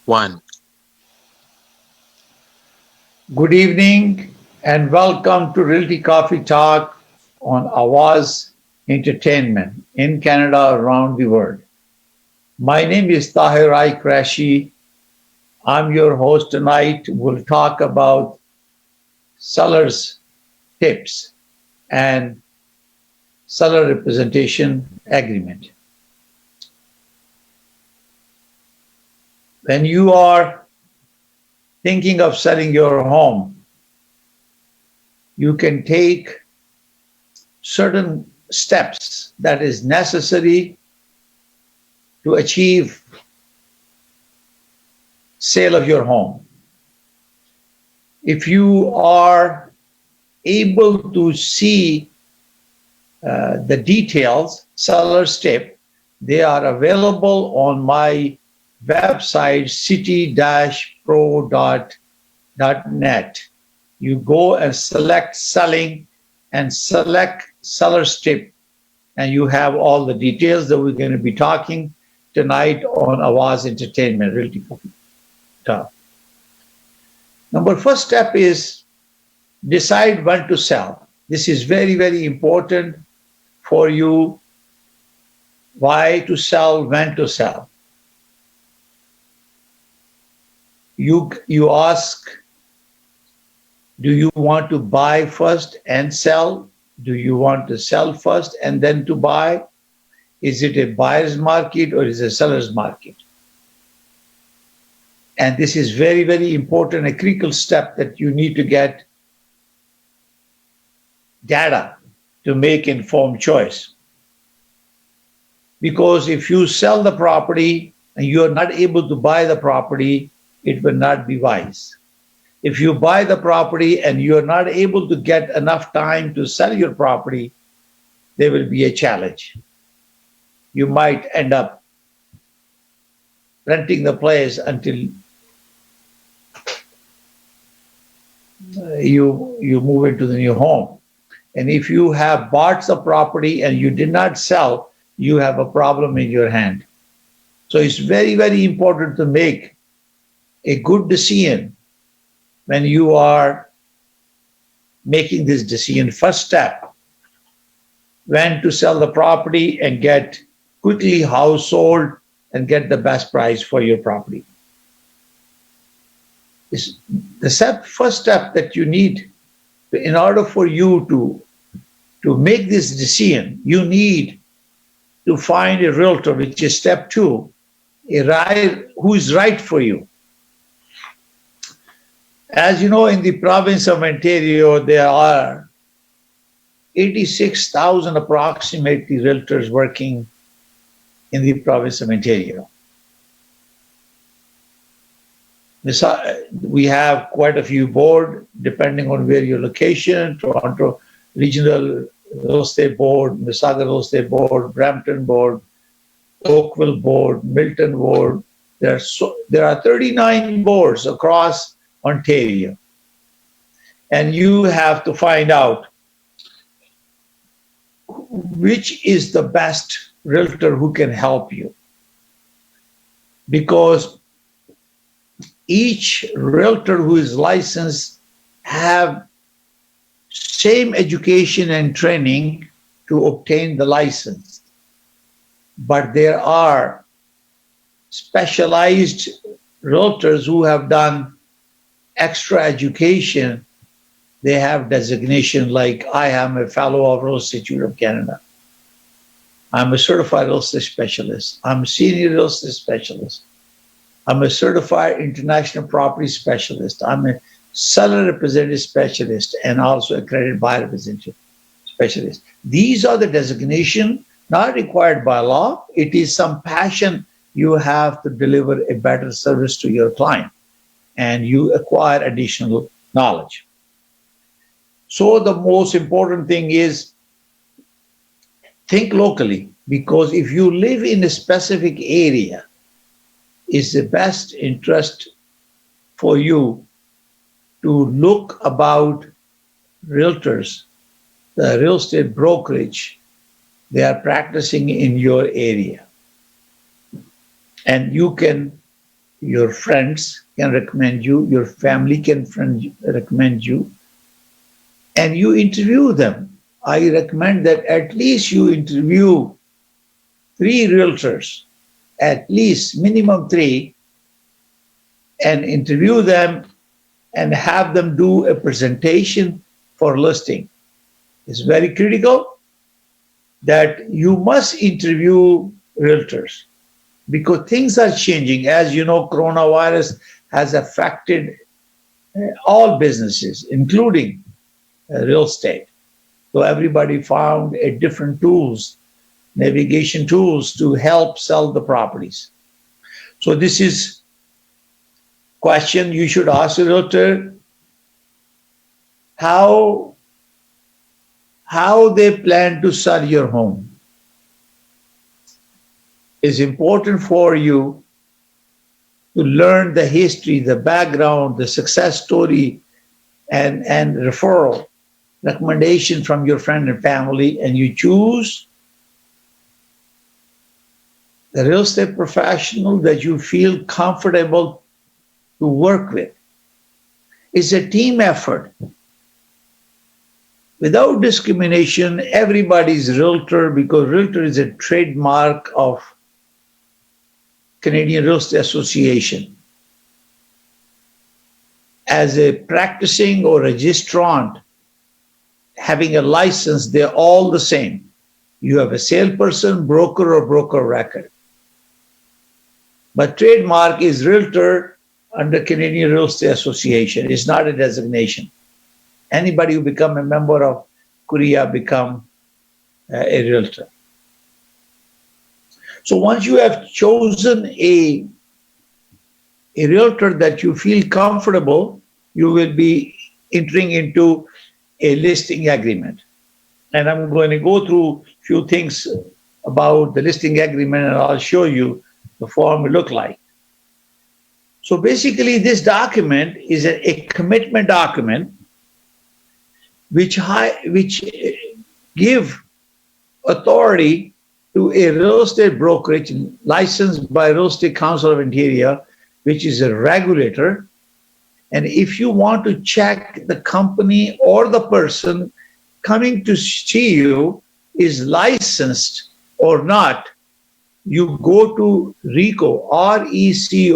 One. Good evening and welcome to Realty Coffee Talk on Awaz Entertainment in Canada around the world. My name is Tahir Qureshi. I'm your host tonight. We'll talk about sellers tips and seller representation agreement. When you are thinking of selling your home, you can take certain steps that is necessary to achieve sale of your home. If you are able to see the details, seller's tip, they are available on my website, city-pro.net. You go and select selling and select seller's tip, and you have all the details that we're going to be talking tonight on Awaz Entertainment Realty Talk. Number first step is decide when to sell. This is very, very important for you. Why to sell, when to sell. You ask, do you want to buy first and sell? Do you want to sell first and then to buy? Is it a buyer's market or is it a seller's market? And this is very, very important, a critical step that you need to get data to make informed choice. Because if you sell the property and you are not able to buy the property, it will not be wise. If you buy the property and you are not able to get enough time to sell your property, there will be a challenge. You might end up renting the place until you move into the new home. And if you have bought the property and you did not sell, you have a problem in your hand. So it's very, very important to make a good decision when you are making this decision. First step, when to sell the property and get quickly house sold and get the best price for your property. Is the first step that you need in order for you to make this decision. You need to find a realtor, which is step two, who is right for you. As you know, in the province of Ontario, there are 86,000 approximately realtors working in the province of Ontario. We have quite a few board, depending on where your location, Toronto Regional Real Estate Board, Mississauga Real Estate Board, Brampton Board, Oakville Board, Milton Board. There are 39 boards across Ontario. And you have to find out which is the best realtor who can help you. Because each realtor who is licensed have same education and training to obtain the license. But there are specialized realtors who have done extra education. They have designation like I am a fellow of Real Estate Institute of Canada. I'm a certified real estate specialist. I'm a senior real estate specialist. I'm a certified international property specialist. I'm a seller representative specialist and also accredited buyer representative specialist. These are the designation not required by law. It is some passion you have to deliver a better service to your client and you acquire additional knowledge. So the most important thing is think locally, because if you live in a specific area, it's the best interest for you to look about realtors, the real estate brokerage, they are practicing in your area. And you your friends can recommend you, your family can recommend you, and you interview them. I recommend that at least you interview three realtors, at least minimum three, and interview them and have them do a presentation for listing. It's very critical that you must interview realtors because things are changing. As you know, coronavirus has affected all businesses, including real estate. So everybody found a different tools, navigation tools to help sell the properties. So this is question you should ask a realtor: how they plan to sell your home. Is important for you to learn the history, the background, the success story, and referral recommendation from your friend and family, and you choose the real estate professional that you feel comfortable to work with. It's a team effort. Without discrimination, everybody's realtor because realtor is a trademark of Canadian Real Estate Association. As a practicing or registrant, having a license, they're all the same. You have a salesperson, broker, or broker record. But trademark is realtor under Canadian Real Estate Association. It's not a designation. Anybody who become a member of CRES become a realtor. So once you have chosen a realtor that you feel comfortable, you will be entering into a listing agreement. And I'm going to go through a few things about the listing agreement, and I'll show you the form will look like. So basically, this document is a commitment document which give authority to a real estate brokerage licensed by Real Estate Council of Ontario, which is a regulator. And if you want to check the company or the person coming to see you is licensed or not, you go to RECO, reco.on.ca,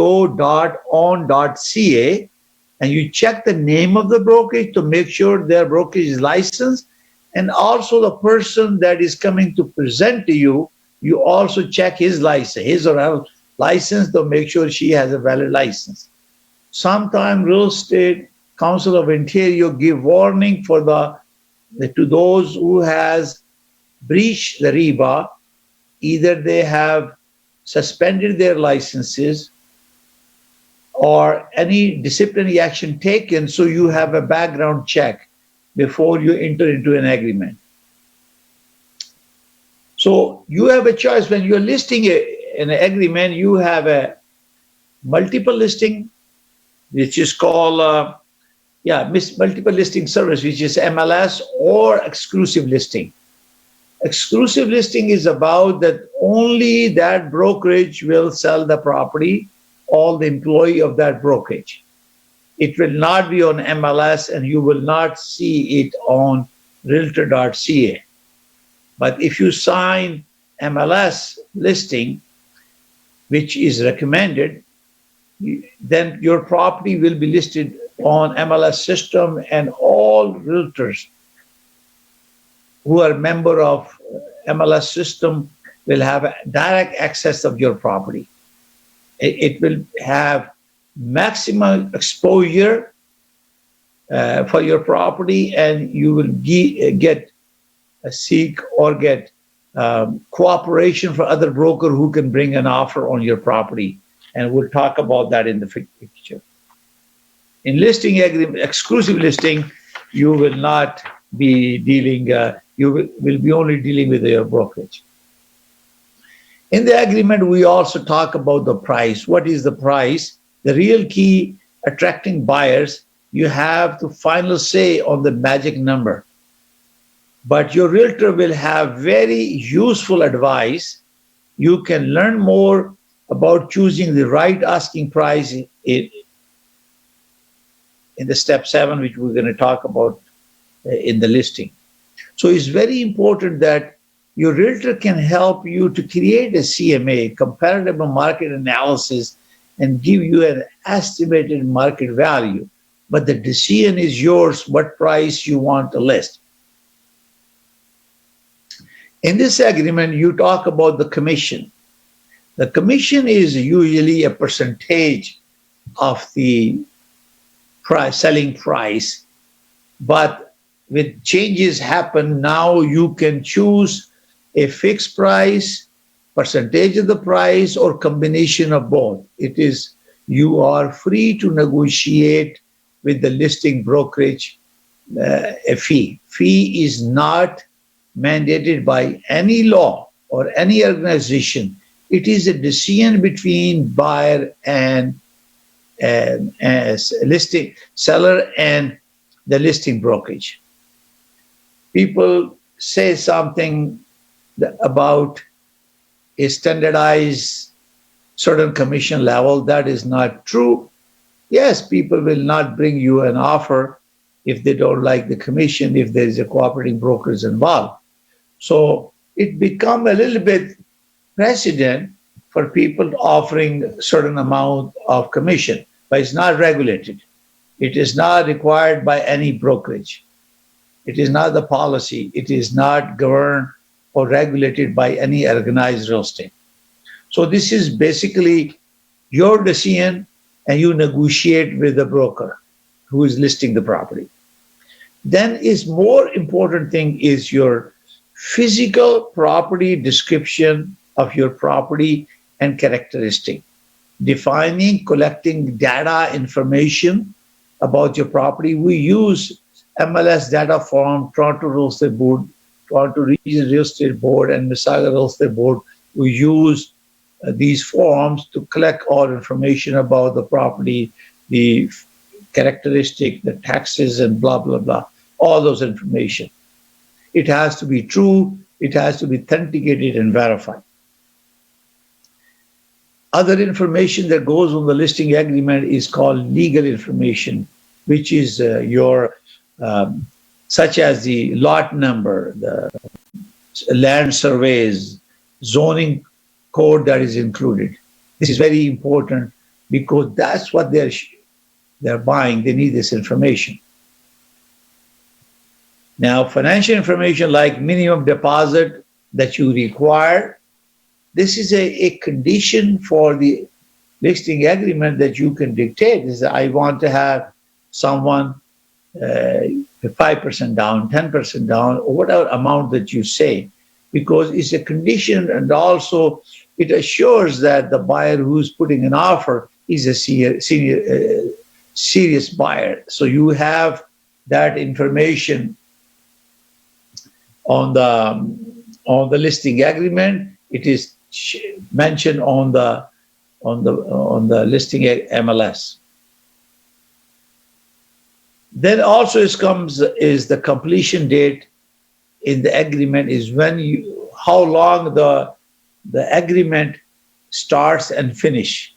and you check the name of the brokerage to make sure their brokerage is licensed. And also the person that is coming to present to you, you also check his license, his or her license to make sure she has a valid license. Sometimes Real Estate Council of Ontario give warning for to those who has breached the REBA. Either they have suspended their licenses or any disciplinary action taken, so you have a background check before you enter into an agreement. So you have a choice when you're listing an agreement. You have a multiple listing, which is called multiple listing service, which is MLS, or exclusive listing. Exclusive listing is about that only that brokerage will sell the property, all the employee of that brokerage. It will not be on MLS, and you will not see it on Realtor.ca. But if you sign MLS listing, which is recommended, then your property will be listed on MLS system, and all realtors who are member of MLS system will have direct access of your property. It will have maximum exposure for your property, and you will get cooperation for other broker who can bring an offer on your property. And we'll talk about that in the picture. In listing agreement, exclusive listing, you will not be dealing, you will be only dealing with your brokerage. In the agreement, we also talk about the price. What is the price? The real key attracting buyers, you have the final say on the magic number. But your realtor will have very useful advice. You can learn more about choosing the right asking price in the step 7, which we're going to talk about in the listing. So it's very important that your realtor can help you to create a CMA, comparative market analysis, and give you an estimated market value. But the decision is yours, what price you want to list. In this agreement, you talk about the commission. The commission is usually a percentage of the selling price, but with changes happen, now you can choose a fixed price, percentage of the price, or combination of both. It is, you are free to negotiate with the listing brokerage a fee. Fee is not mandated by any law or any organization. It is a decision between buyer and listing seller and the listing brokerage. People say something about a standardized certain commission level. That is not true. Yes, people will not bring you an offer if they don't like the commission, if there is a cooperating brokers involved. So it become a little bit precedent for people offering a certain amount of commission, but it's not regulated. It is not required by any brokerage. It is not the policy. It is not governed or regulated by any organized real estate. So this is basically your decision, and you negotiate with the broker who is listing the property. Then is more important thing is your physical property description of your property and characteristic, defining, collecting data information about your property. We use MLS Data Form, Toronto Real Estate Board, Toronto Region Real Estate Board, and Mississauga Real Estate Board. We use these forms to collect all information about the property, the characteristic, the taxes, and blah, blah, blah, all those information. It has to be true. It has to be authenticated and verified. Other information that goes on the listing agreement is called legal information, which is such as the lot number, the land surveys, zoning code that is included. This is very important because that's what they're buying. They need this information. Now, financial information like minimum deposit that you require, this is a condition for the listing agreement that you can dictate. Is that I want to have someone 5% down, 10% down, or whatever amount that you say, because it's a condition, and also it assures that the buyer who's putting an offer is a serious buyer. So you have that information on the listing agreement. It is mentioned on the listing MLS. Then also is the completion date in the agreement, is when how long the agreement starts and finish.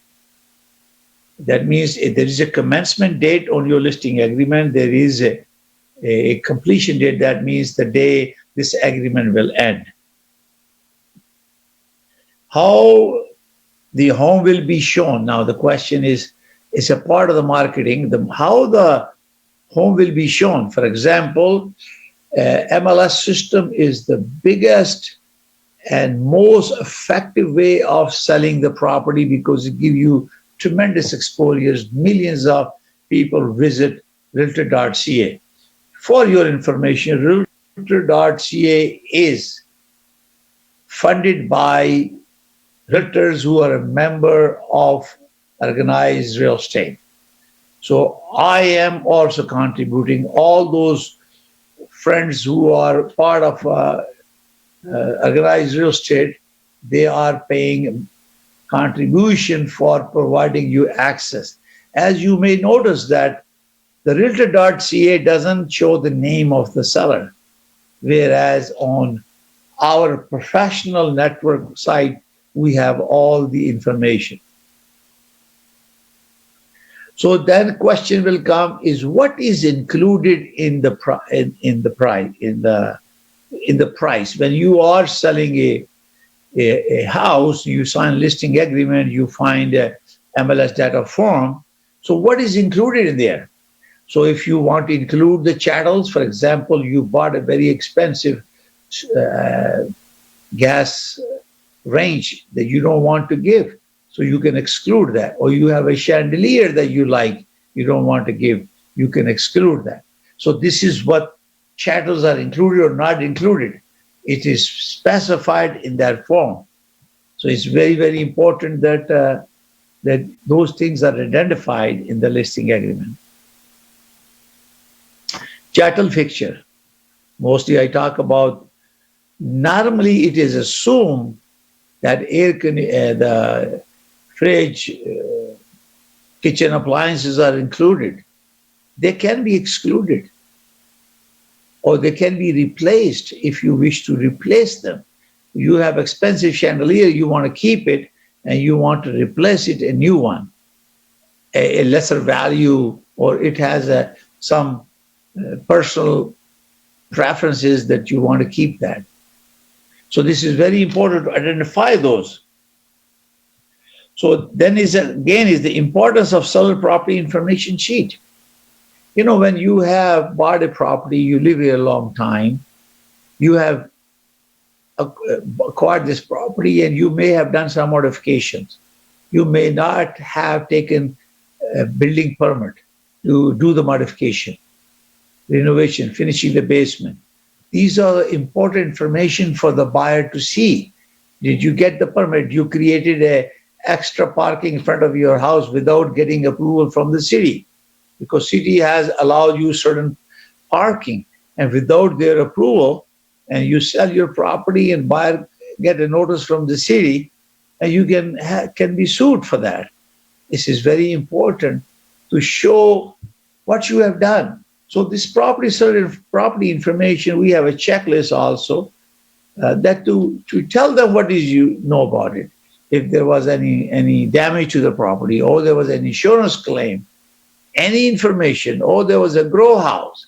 That means if there is a commencement date on your listing agreement, there is a completion date. That means the day this agreement will end. How the home will be shown. Now the question is, it's a part of the marketing, how the home will be shown. For example, MLS system is the biggest and most effective way of selling the property because it gives you tremendous exposures. Millions of people visit Realtor.ca. For your information, Realtor.ca is funded by Realtors who are a member of organized real estate. So I am also contributing. All those friends who are part of organized real estate, they are paying contribution for providing you access. As you may notice that the Realtor.ca doesn't show the name of the seller, whereas on our professional network site, we have all the information. So then question will come is what is included in the price when you are selling a house, you sign a listing agreement, you find a MLS Data Form. So what is included in there? So if you want to include the chattels, for example, you bought a very expensive gas range that you don't want to give, so you can exclude that. Or you have a chandelier that you like, you don't want to give, you can exclude that. So this is what chattels are included or not included. It is specified in that form. So it's very, very important that that those things are identified in the listing agreement. Chattel fixture. Mostly I talk about, normally it is assumed that the fridge, kitchen appliances are included. They can be excluded, or they can be replaced if you wish to replace them. You have expensive chandelier, you want to keep it, and you want to replace it a new one, a lesser value, or it has some personal preferences that you want to keep that. So this is very important to identify those. So then is the importance of seller property information sheet. You know, when you have bought a property, you live here a long time, you have acquired this property and you may have done some modifications. You may not have taken a building permit to do the modification, renovation, finishing the basement. These are important information for the buyer to see. Did you get the permit? You created a extra parking in front of your house without getting approval from the city, because city has allowed you certain parking, and without their approval, and you sell your property and buyer get a notice from the city, and you can be sued for that. This is very important to show what you have done. So this property information, we have a checklist also that to tell them what is you know about it. If there was any damage to the property, or there was an insurance claim, any information, or there was a grow house,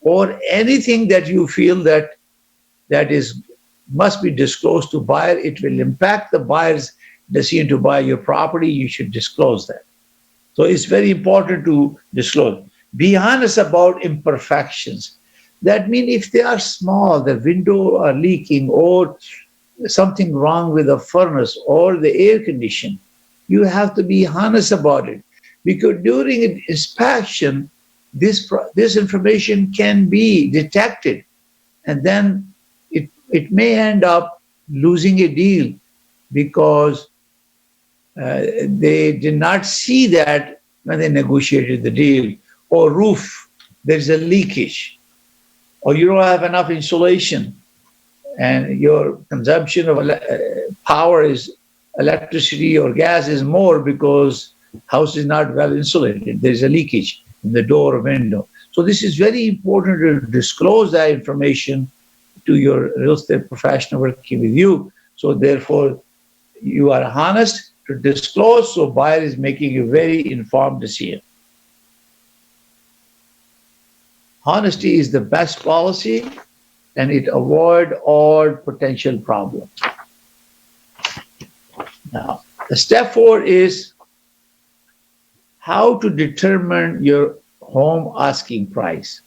or anything that you feel that must be disclosed to buyer, it will impact the buyer's decision to buy your property, you should disclose that. So it's very important to disclose. Be honest about imperfections. That means if they are small, the window are leaking, or something wrong with the furnace or the air condition, you have to be honest about it. Because during an inspection, this information can be detected, and then it may end up losing a deal because they did not see that when they negotiated the deal. Or roof, there's a leakage, or you don't have enough insulation, and your consumption of power is electricity or gas is more because house is not well insulated. There's a leakage in the door or window. So this is very important to disclose that information to your real estate professional working with you. So therefore, you are honest to disclose, so buyer is making a very informed decision. Honesty is the best policy, and it avoids all potential problems. Now, the step 4 is how to determine your home asking price.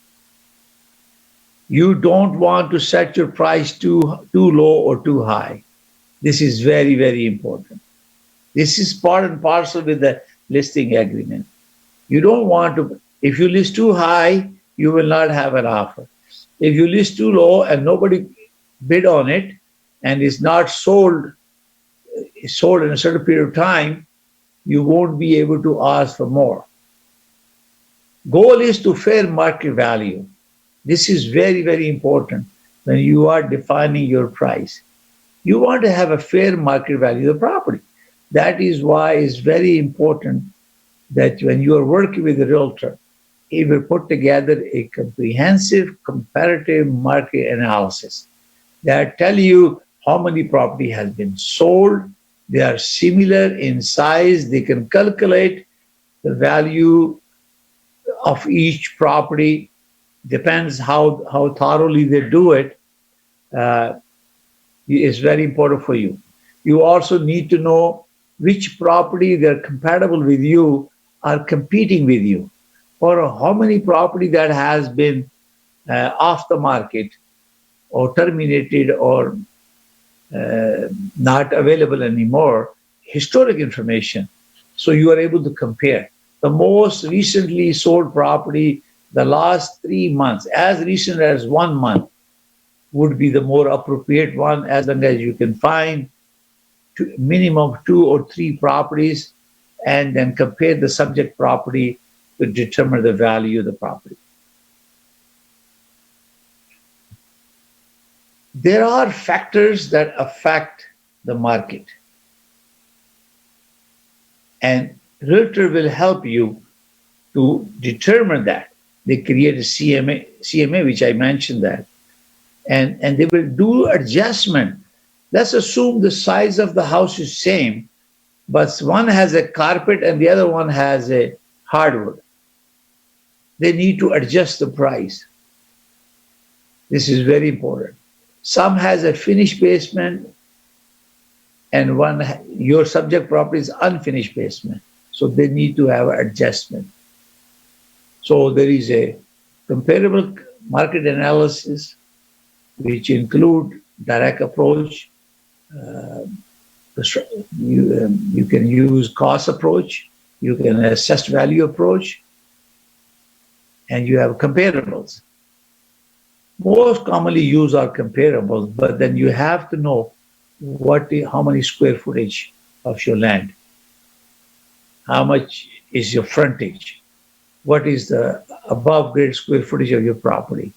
You don't want to set your price too low or too high. This is very, very important. This is part and parcel with the listing agreement. You don't want to, if you list too high, you will not have an offer. If you list too low and nobody bid on it and it's not sold in a certain period of time, you won't be able to ask for more. Goal is to fair market value. This is very, very important when you are defining your price. You want to have a fair market value of the property. That is why it's very important that when you are working with a realtor, he will put together a comprehensive comparative market analysis that tell you how many property has been sold. They are similar in size. They can calculate the value of each property. Depends how thoroughly they do it. Uh, is very important for you. You also need to know which property they're compatible with you are competing with you, or how many property that has been off the market or terminated or not available anymore, historic information. So you are able to compare. The most recently sold property, the last 3 months, as recent as 1 month, would be the more appropriate one, as long as you can find minimum 2 or 3 properties and then compare the subject property to determine the value of the property. There are factors that affect the market, and Realtor will help you to determine that. They create a CMA, which I mentioned that, and they will do adjustment. Let's assume the size of the house is same, but one has a carpet and the other one has a hardwood. They need to adjust the price. This is very important. Some has a finished basement and your subject property is unfinished basement. So they need to have adjustment. So there is a comparable market analysis, which include direct approach. You can use cost approach. You can assess value approach, and you have comparables. Most commonly used are comparables, but then you have to know how many square footage of your land, how much is your frontage, what is the above grade square footage of your property,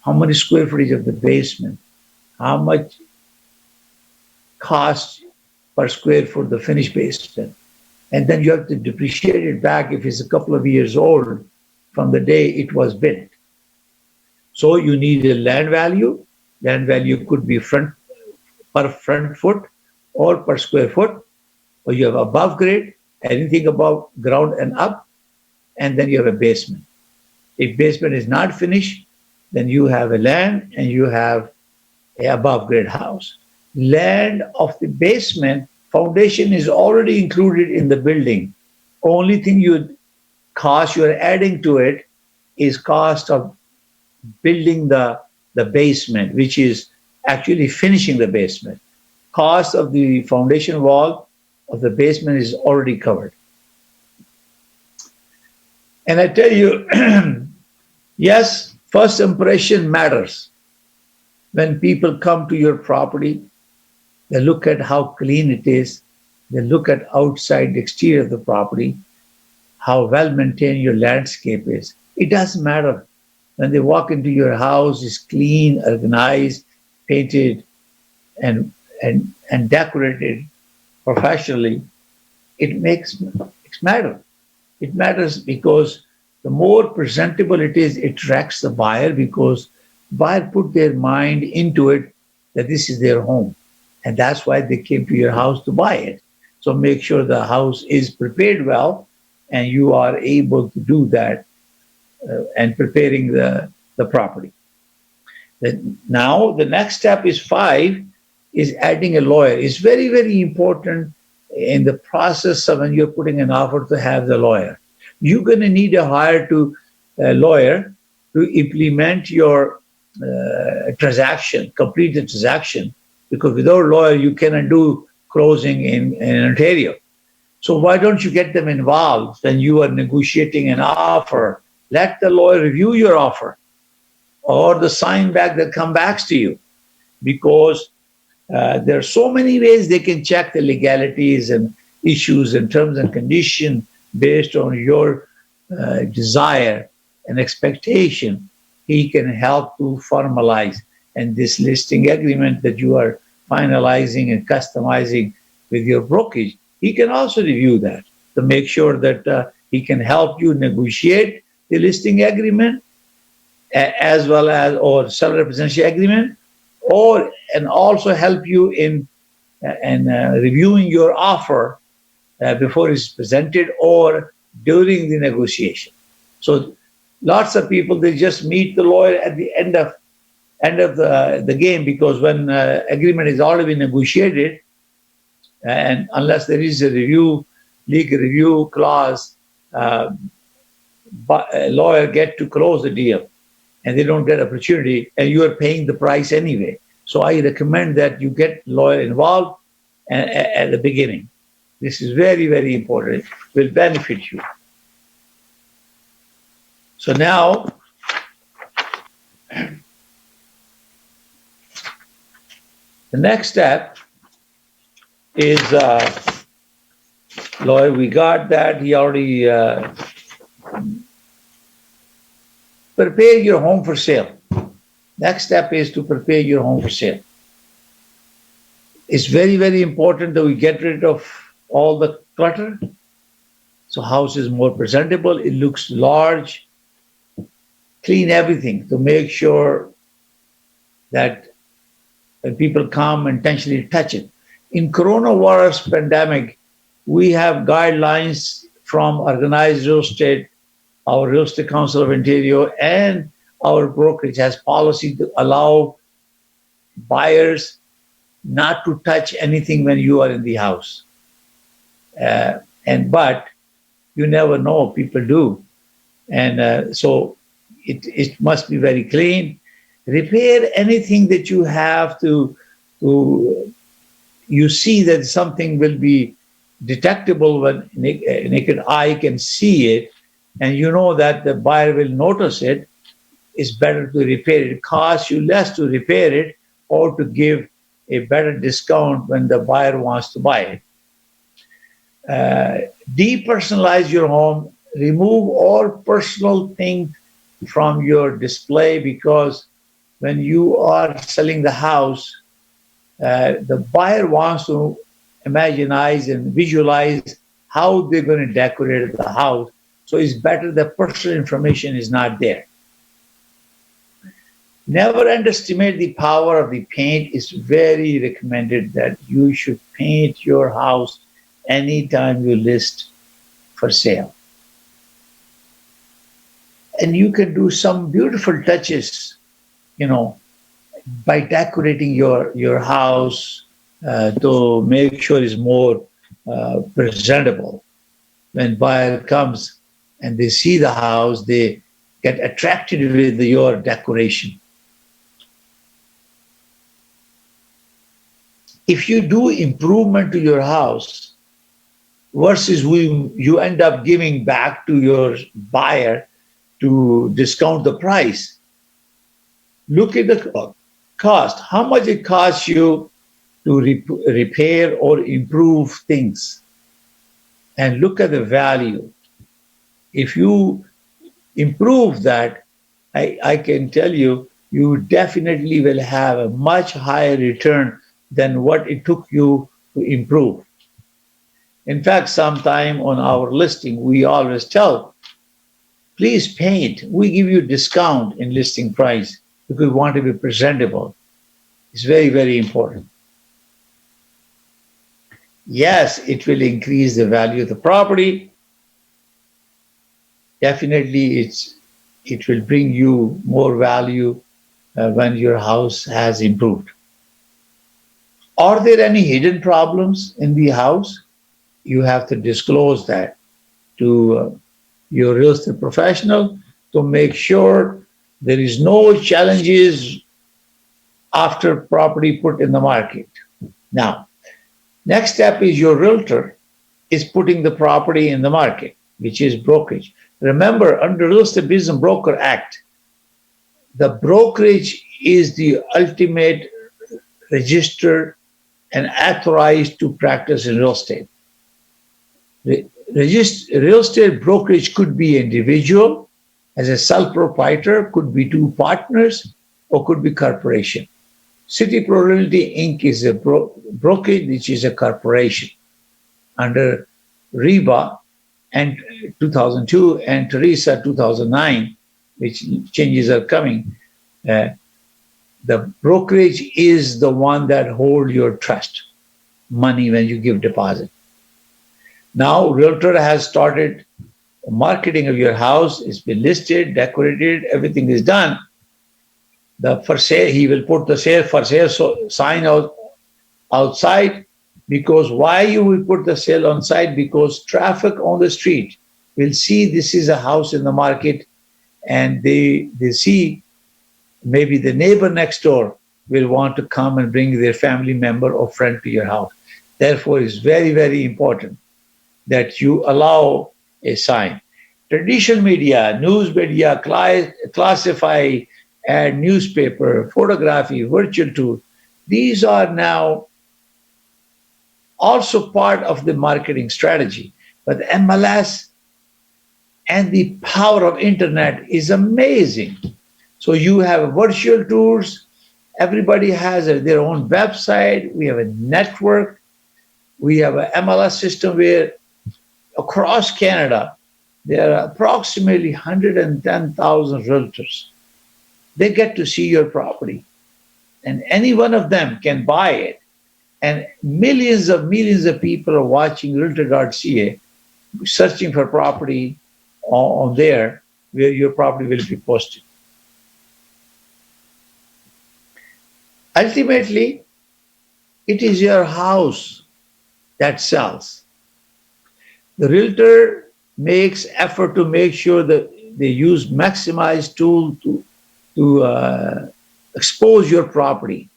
how many square footage of the basement, how much cost per square foot the finished basement. And then you have to depreciate it back if it's a couple of years old from the day it was built. So you need a land value. Land value could be per front foot or per square foot, or you have above grade, anything above ground and up, and then you have a basement. If basement is not finished, then you have a land and you have a above grade house. Land of the basement, foundation is already included in the building. Only thing you're adding to it is cost of building the basement, which is actually finishing the basement. Cost of the foundation wall of the basement is already covered. And I tell you, yes, first impression matters. When people come to your property, they look at how clean it is. They look at outside the exterior of the property, how well maintained your landscape is. It doesn't matter. When they walk into your house, it's clean, organized, painted, and decorated professionally. It matter. It matters because the more presentable it is, it attracts the buyer, because buyer put their mind into it that this is their home. And that's why they came to your house to buy it. So make sure the house is prepared well, and you are able to do that and preparing the property. Now, the next step is 5, is adding a lawyer. It's very, very important in the process of when you're putting an offer to have the lawyer. You're going to need a lawyer to implement your transaction, complete the transaction, because without a lawyer, you cannot do closing in Ontario. So why don't you get them involved when you are negotiating an offer? Let the lawyer review your offer or the sign back that comes back to you, because there are so many ways they can check the legalities and issues and terms and conditions based on your desire and expectation. He can help to formalize. And this listing agreement that you are finalizing and customizing with your brokerage, he can also review that to make sure that he can help you negotiate the listing agreement as well as or seller representation agreement, or and also help you in reviewing your offer before it's presented or during the negotiation. So lots of people, they just meet the lawyer at the end of the game, because when agreement is already been negotiated, and unless there is a legal review clause, uh, but a lawyer get to close the deal, and they don't get opportunity, and you are paying the price anyway. So I recommend that you get lawyer involved at the beginning. This is very, very important. It will benefit you. So now, the next step is lawyer. We got that. He already prepare your home for sale. Next step is to prepare your home for sale. It's very, very important that we get rid of all the clutter. So house is more presentable. It looks large. Clean everything to make sure that when people come intentionally touch it. In coronavirus pandemic, we have guidelines from organized real estate, our Real Estate Council of Ontario, and our brokerage has policy to allow buyers not to touch anything when you are in the house. But you never know, people do. And so it must be very clean. Repair anything that you have to you see that something will be detectable when naked eye can see it, and you know that the buyer will notice it. It's better to repair it. It costs you less to repair it or to give a better discount when the buyer wants to buy it. Depersonalize your home. Remove all personal things from your display, because when you are selling the house, the buyer wants to imaginize and visualize how they're going to decorate the house. So it's better that personal information is not there. Never underestimate the power of the paint. It's very recommended that you should paint your house anytime you list for sale. And you can do some beautiful touches, by decorating your house to make sure it's more presentable. When buyer comes and they see the house, they get attracted with your decoration. If you do improvement to your house versus you end up giving back to your buyer to discount the price, look at the cost. How much it costs you to repair or improve things, and look at the value. If you improve that, I can tell you, you definitely will have a much higher return than what it took you to improve. In fact, sometime on our listing, we always tell, please paint. We give you discount in listing price because we want to be presentable. It's very, very important. Yes, it will increase the value of the property. Definitely, it will bring you more value when your house has improved. Are there any hidden problems in the house? You have to disclose that to your real estate professional to make sure there is no challenges after property put in the market. Now, next step is your realtor is putting the property in the market, which is brokerage. Remember, under Real Estate Business Broker Act, the brokerage is the ultimate registered and authorized to practice in real estate. Real estate brokerage could be individual, as a sole proprietor, could be two partners, or could be corporation. City Pro Realty Inc. is a brokerage, which is a corporation under REBA and 2002 and Teresa 2009, which changes are coming. The brokerage is the one that hold your trust money when you give deposit. Now, Realtor has started marketing of your house. It's been listed, decorated, everything is done. The for sale, he will put the sale for sale sign out outside. Because why you will put the sale on site? Because traffic on the street will see this is a house in the market, and they see maybe the neighbor next door will want to come and bring their family member or friend to your house. Therefore, it's very, very important that you allow a sign. Traditional media, news media, classify, ad, newspaper, photography, virtual tour, these are now also part of the marketing strategy. But the MLS and the power of internet is amazing. So you have virtual tours. Everybody has their own website. We have a network. We have an MLS system where across Canada, there are approximately 110,000 realtors. They get to see your property, and any one of them can buy it. And millions of people are watching Realtor.ca, searching for property on there where your property will be posted. Ultimately, it is your house that sells. The realtor makes effort to make sure that they use maximized tool to expose your property.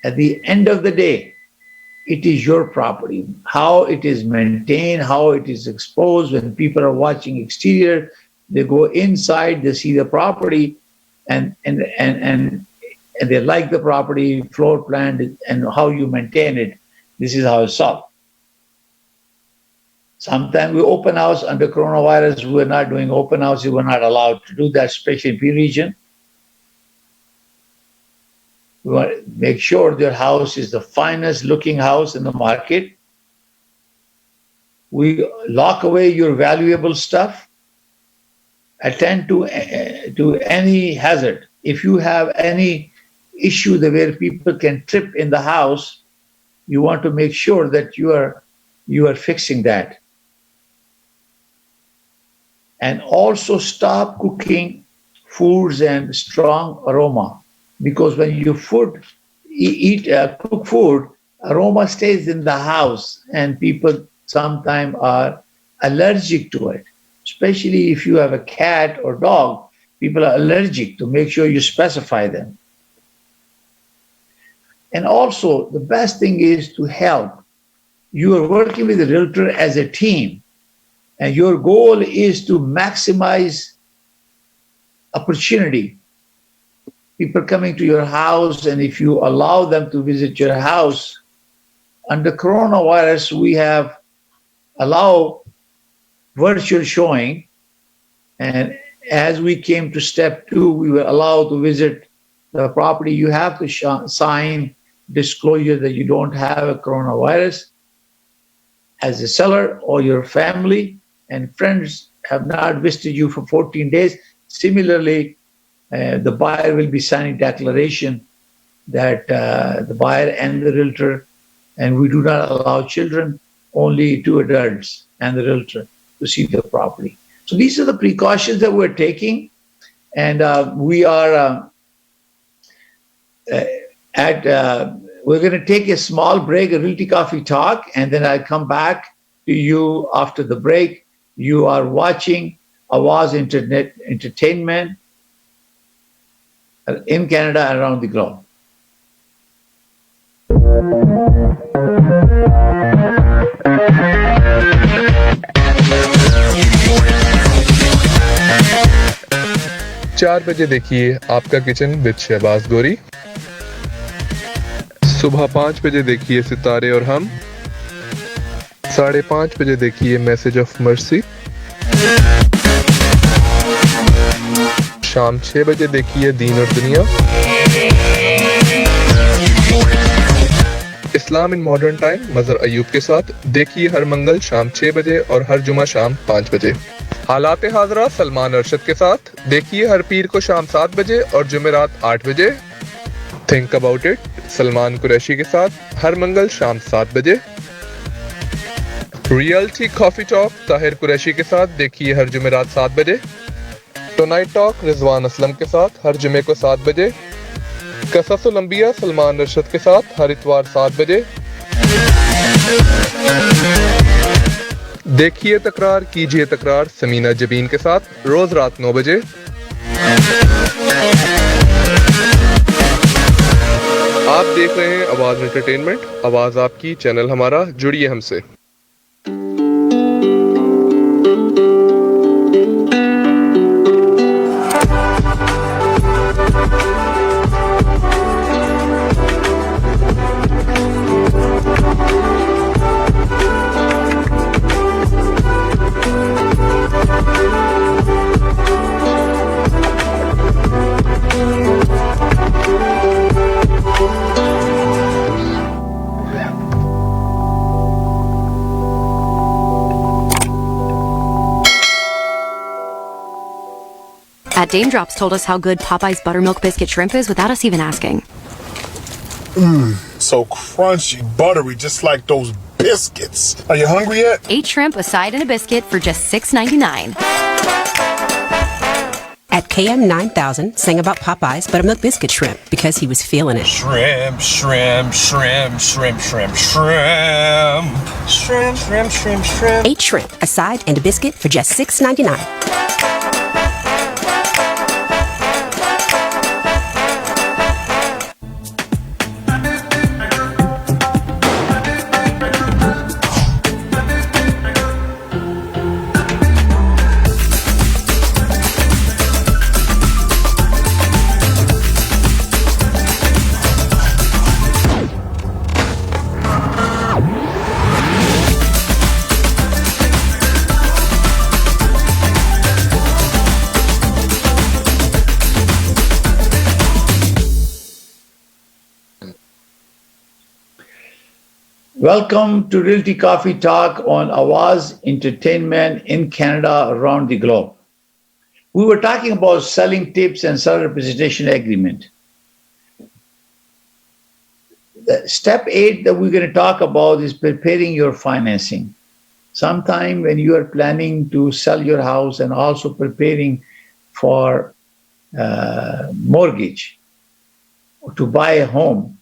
At the end of the day, it is your property. How it is maintained, how it is exposed. When people are watching exterior, they go inside, they see the property, and they like the property, floor plan, and how you maintain it. This is how it's solved. Sometimes we open house under coronavirus. We're not doing open house. We're not allowed to do that, especially in P region. We want to make sure their house is the finest looking house in the market. We lock away your valuable stuff. Attend to any hazard. If you have any issue where people can trip in the house, you want to make sure that you are fixing that. And also stop cooking foods and strong aroma. Because when you cook food, aroma stays in the house, and people sometimes are allergic to it. Especially if you have a cat or dog, people are allergic. To make sure you specify them. And also, the best thing is to help. You are working with a realtor as a team, and your goal is to maximize opportunity. People coming to your house, and if you allow them to visit your house, under coronavirus, we have allowed virtual showing. And as we came to step 2, we were allowed to visit the property. You have to sign disclosure that you don't have a coronavirus as a seller, or your family and friends have not visited you for 14 days. Similarly, the buyer will be signing declaration that the buyer and the realtor, and we do not allow children, only 2 adults and the realtor to see the property. So these are the precautions that we're taking, and we are we're going to take a small break, a Realty Coffee Talk, and then I'll come back to you after the break. You are watching Awaz Internet Entertainment in Canada and around the globe. चार बजे देखिए आपका kitchen with Shahbaz गोरी। सुबह 5 बजे देखिए सितारे और हम। 5:30 बजे देखिए मैसेज ऑफ मर्सी। शाम 6 बजे देखिए दीन और दुनिया। इस्लाम इन मॉडर्न टाइम मजर अयूब के साथ देखिए हर मंगल शाम 6 बजे और हर जुमा शाम 5 बजे। हालात हाजरा सलमान अरशद के साथ देखिए हर पीर को शाम 7 बजे और जुमेरात 8 बजे। Think about it Salman Qureshi के साथ हर मंगल शाम 7 बजे। Realty coffee talk Tahir Qureshi के साथ देखिए हर जुमेरात 7 बजे। टुनाइट टॉक रिजवान असलम के साथ हर जुमे को 7 बजे। कससुल अंबिया सलमान अरशद के साथ हर इतवार 7 बजे। देखिए तकरार कीजिए तकरार समीना जबीन के साथ रोज रात 9 बजे। आप देख रहे हैं आवाज एंटरटेनमेंट, आवाज आपकी, चैनल हमारा, जुड़िए हमसे। At Dame Drops told us how good Popeye's buttermilk biscuit shrimp is without us even asking. So crunchy, buttery, just like those biscuits. Are you hungry yet? 8 shrimp, a side, and a biscuit for just $6.99. At KM 9000 sang about Popeye's buttermilk biscuit shrimp because he was feeling it. Shrimp, shrimp, shrimp, shrimp, shrimp, shrimp. Shrimp, shrimp, shrimp, shrimp. 8 shrimp, a side, and a biscuit for just $6.99. Welcome to Realty Coffee Talk on Awaz Entertainment in Canada, around the globe. We were talking about selling tips and seller representation agreement. Step 8 that we're going to talk about is preparing your financing. Sometime when you are planning to sell your house and also preparing for mortgage to buy a home,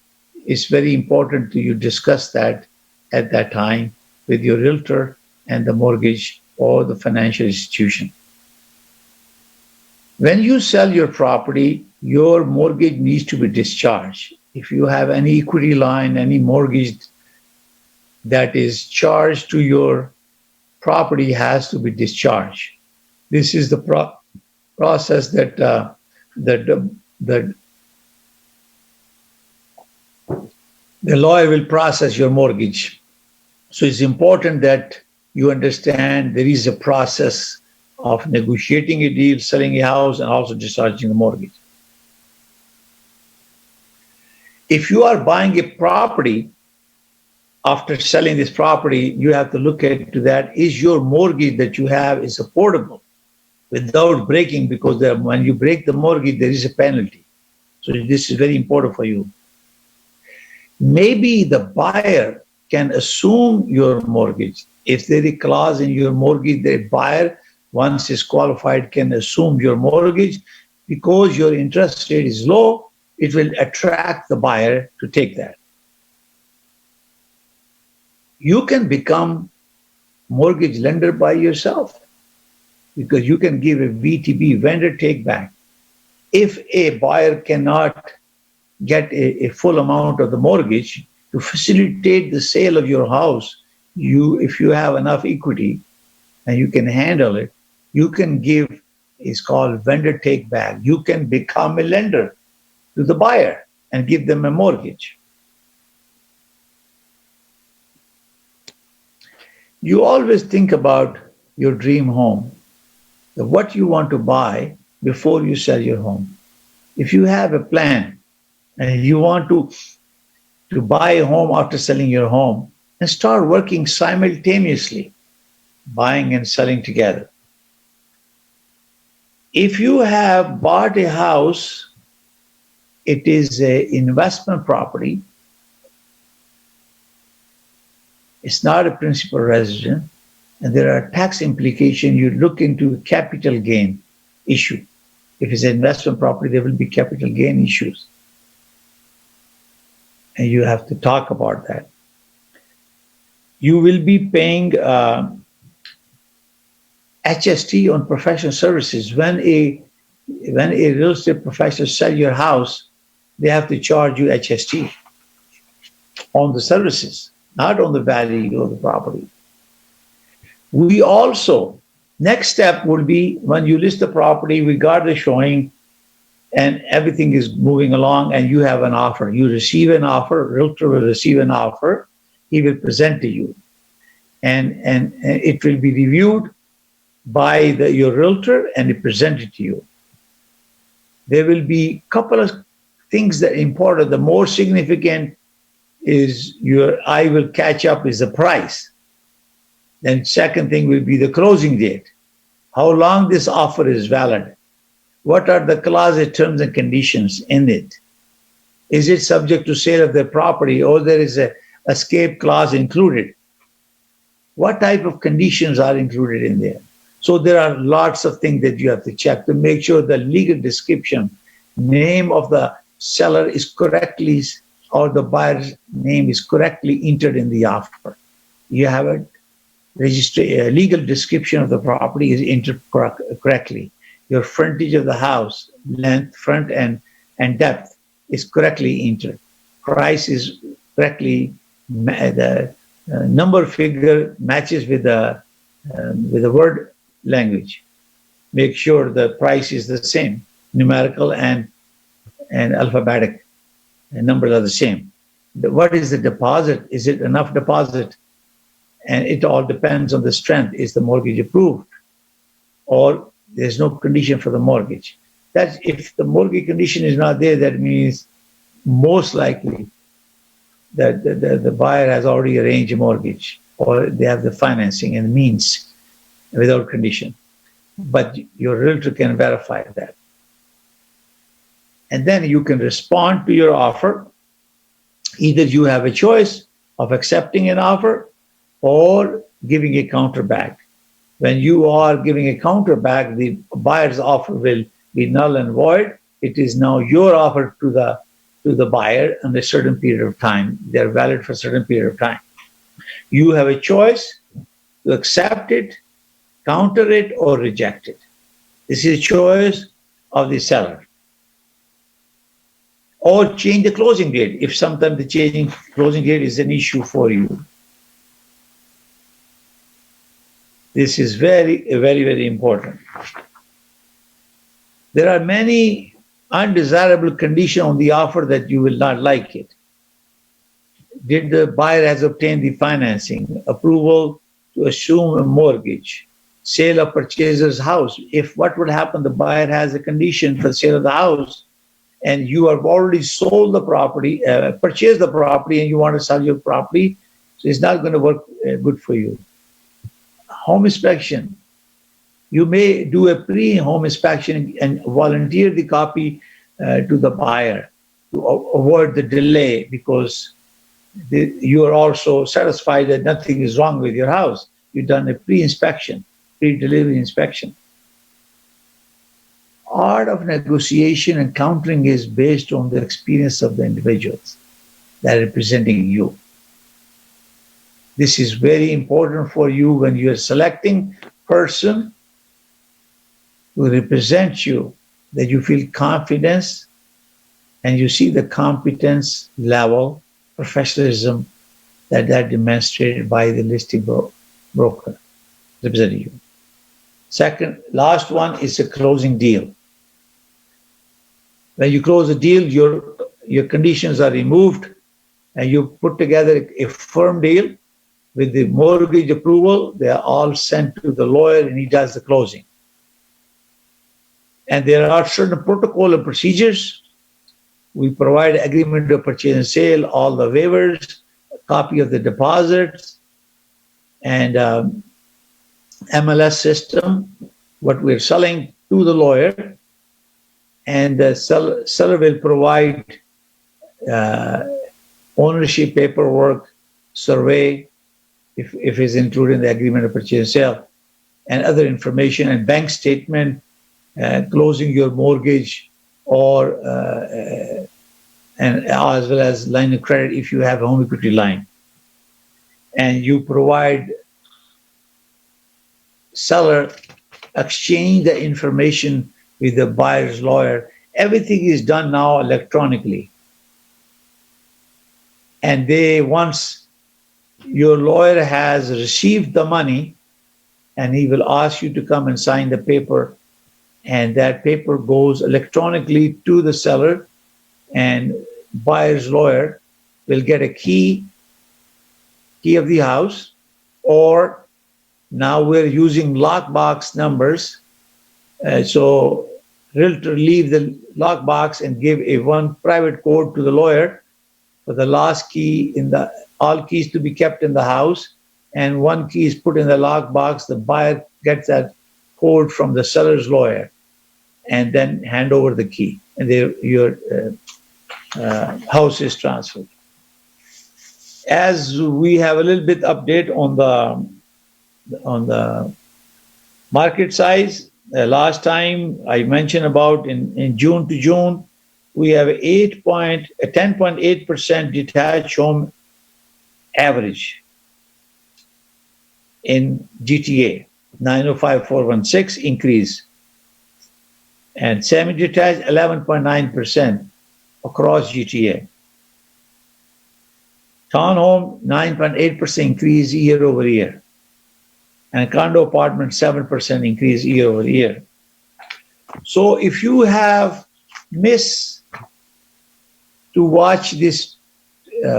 it's very important to you discuss that at that time with your realtor and the mortgage or the financial institution. When you sell your property, your mortgage needs to be discharged. If you have any equity line, any mortgage that is charged to your property has to be discharged. This is the process that the lawyer will process your mortgage. So it's important that you understand there is a process of negotiating a deal, selling a house, and also discharging the mortgage. If you are buying a property, after selling this property, you have to look at that. Is your mortgage that you have is affordable without breaking? Because when you break the mortgage, there is a penalty. So this is very important for you. Maybe the buyer can assume your mortgage. If there is a clause in your mortgage, the buyer, once is qualified, can assume your mortgage. Because your interest rate is low, it will attract the buyer to take that. You can become mortgage lender by yourself because you can give a VTB, vendor take back. If a buyer cannot get a full amount of the mortgage to facilitate the sale of your house, if you have enough equity and you can handle it, you can give, it's called vendor take back. You can become a lender to the buyer and give them a mortgage. You always think about your dream home, what you want to buy before you sell your home. If you have a plan and you want to buy a home after selling your home, and start working simultaneously, buying and selling together. If you have bought a house it is an investment property, it's not a principal residence, and there are tax implications, you look into capital gain issue. If it's an investment property, there will be capital gain issues. And you have to talk about that. You will be paying HST on professional services. When a real estate professional sell your house, they have to charge you HST on the services, not on the value of the property. We also, next step will be when you list the property, we got the showing, and everything is moving along, and you have an offer. You receive an offer, Realtor will receive an offer, he will present to you. And it will be reviewed by your Realtor and it presented to you. There will be a couple of things that are important. The more significant is your eye will catch up is the price. Then second thing will be the closing date. How long this offer is valid? What are the clauses, terms and conditions in it? Is it subject to sale of the property, or there is a escape clause included? What type of conditions are included in there? So there are lots of things that you have to check to make sure the legal description, name of the seller is correctly, or the buyer's name is correctly entered in the offer. You have a legal description of the property is entered correctly. Your frontage of the house, length, front and depth is correctly entered. Price is correctly, the number figure matches with the word language. Make sure the price is the same, numerical and alphabetic, and numbers are the same. What is the deposit? Is it enough deposit? And it all depends on the strength. Is the mortgage approved? Or there's no condition for the mortgage. That's if the mortgage condition is not there, that means most likely that the buyer has already arranged a mortgage, or they have the financing and means without condition. But your realtor can verify that. And then you can respond to your offer. Either you have a choice of accepting an offer or giving a counterback. When you are giving a counterback, the buyer's offer will be null and void. It is now your offer to the buyer in a certain period of time. They're valid for a certain period of time. You have a choice to accept it, counter it, or reject it. This is a choice of the seller. Or change the closing date if sometimes the changing closing date is an issue for you. This is very, very, very important. There are many undesirable conditions on the offer that you will not like it. Did the buyer has obtained the financing, approval to assume a mortgage, sale of purchaser's house? If what would happen, the buyer has a condition for sale of the house, and you have already sold the property, purchased the property, and you want to sell your property, so it's not going to work good for you. Home inspection. You may do a pre-home inspection and volunteer the copy to the buyer to avoid the delay, because you are also satisfied that nothing is wrong with your house. You've done a pre-inspection, pre-delivery inspection. Art of negotiation and countering is based on the experience of the individuals that are representing you. This is very important for you when you are selecting person who represents you, that you feel confidence and you see the competence level, professionalism that demonstrated by the listing broker representing you. Second, last one is a closing deal. When you close a deal, your conditions are removed and you put together a firm deal with the mortgage approval. They are all sent to the lawyer and he does the closing. And there are certain protocol and procedures. We provide agreement of purchase and sale, all the waivers, a copy of the deposits, and MLS system, what we're selling to the lawyer. and the seller will provide ownership paperwork, survey, if it's included in the agreement of purchase and sale, and other information, and bank statement, closing your mortgage, or and as well as line of credit if you have a home equity line. And you provide seller, exchange the information with the buyer's lawyer. Everything is done now electronically. And once your lawyer has received the money, and he will ask you to come and sign the paper, and that paper goes electronically to the seller, and buyer's lawyer will get a key of the house, or now we're using lockbox numbers. So Realtor leave the lockbox and give one private code to the lawyer for the last key all keys to be kept in the house, and one key is put in the lockbox. The buyer gets that code from the seller's lawyer, and then hand over the key, and your house is transferred. As we have a little bit update on the market size, last time I mentioned about in June to June, we have a 10.8% detached home average in GTA, 905,416 increase, and semi-detached 11.9% across GTA. Townhome 9.8% increase year over year, and condo apartment 7% increase year over year. So if you have missed to watch this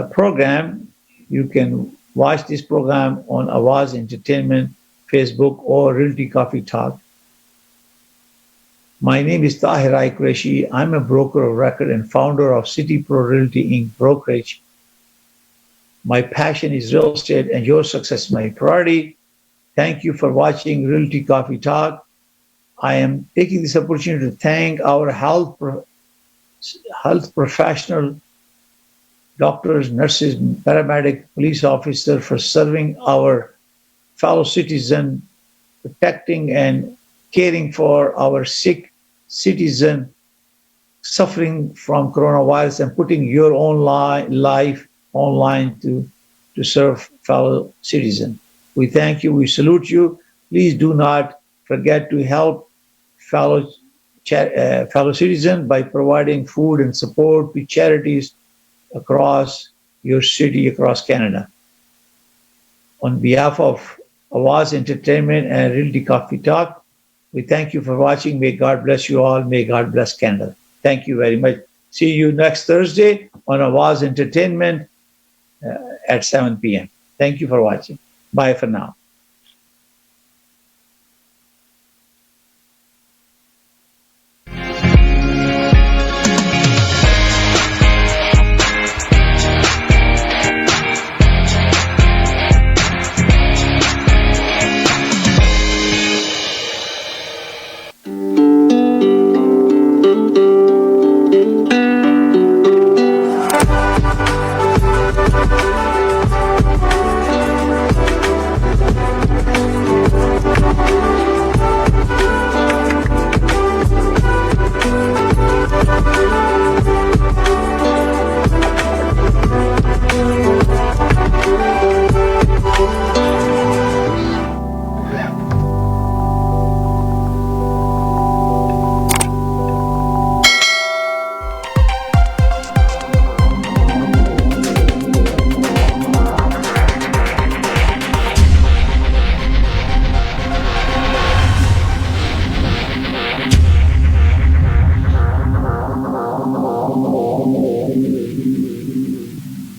program, you can watch this program on Awaz Entertainment, Facebook, or Realty Coffee Talk. My name is Tahir Qureshi. I'm a broker of record and founder of City Pro Realty Inc. Brokerage. My passion is real estate, and your success is my priority. Thank you for watching Realty Coffee Talk. I am taking this opportunity to thank our health professional, doctors, nurses, paramedic, police officers for serving our fellow citizen, protecting and caring for our sick citizen suffering from coronavirus, and putting your own life online to serve fellow citizens. We thank you. We salute you. Please do not forget to help fellow citizens by providing food and support to charities across your city, across Canada. On behalf of Awaz Entertainment and Realty Coffee Talk, we thank you for watching. May God bless you all. May God bless Canada. Thank you very much. See you next Thursday on Awaz Entertainment at 7 p.m. Thank you for watching. Bye for now.